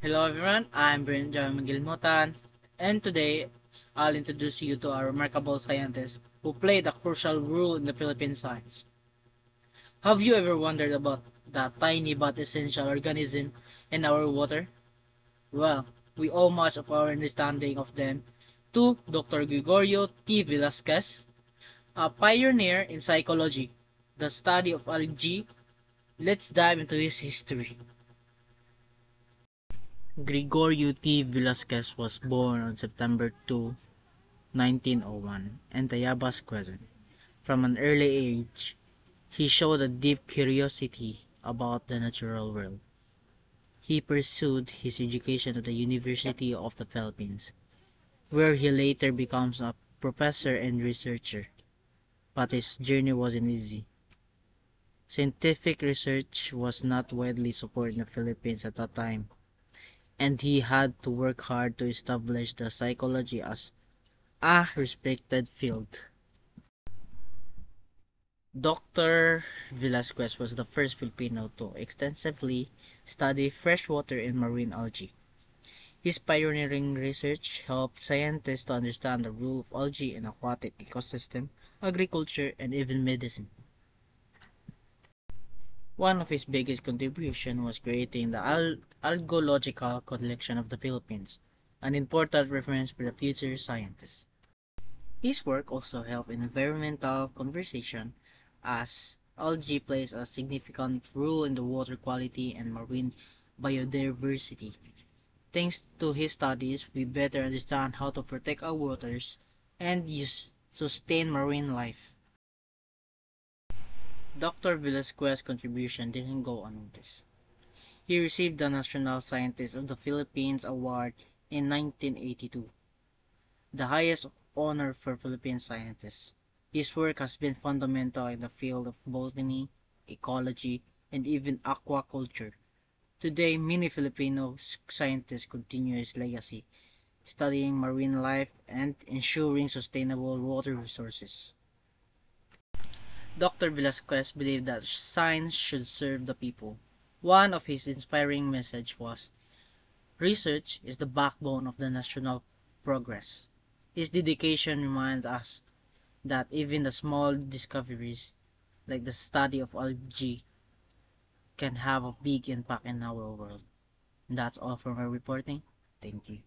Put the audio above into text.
Hello everyone, I'm Benjamin Magilmotan, and today I'll introduce you to a remarkable scientist who played a crucial role in the Philippine science. Have you ever wondered about the tiny but essential organism in our water? Well, we owe much of our understanding of them to Dr. Gregorio T. Velasquez, a pioneer in psychology, the study of algae. Let's dive into his history. Gregorio T. Velasquez was born on September 2, 1901, in Tayabas, Quezon. From an early age, he showed a deep curiosity about the natural world. He pursued his education at the University of the Philippines, where he later becomes a professor and researcher. But his journey wasn't easy. Scientific research was not widely supported in the Philippines at that time, and he had to work hard to establish the psychology as a respected field. Dr. Velasquez was the first Filipino to extensively study freshwater and marine algae. His pioneering research helped scientists to understand the role of algae in aquatic ecosystem, agriculture, and even medicine. One of his biggest contributions was creating the Algological Collection of the Philippines, an important reference for the future scientists. His work also helped in environmental conservation, as algae plays a significant role in the water quality and marine biodiversity. Thanks to his studies, we better understand how to protect our waters and sustain marine life. Dr. Velasquez's contribution didn't go unnoticed. He received the National Scientist of the Philippines Award in 1982, the highest honor for Philippine scientists. His work has been fundamental in the field of botany, ecology, and even aquaculture. Today, many Filipino scientists continue his legacy, studying marine life and ensuring sustainable water resources. Dr. Velasquez believed that science should serve the people. One of his inspiring messages was, "Research is the backbone of the national progress." His dedication reminds us that even the small discoveries, like the study of algae, can have a big impact in our world. And that's all for my reporting. Thank you.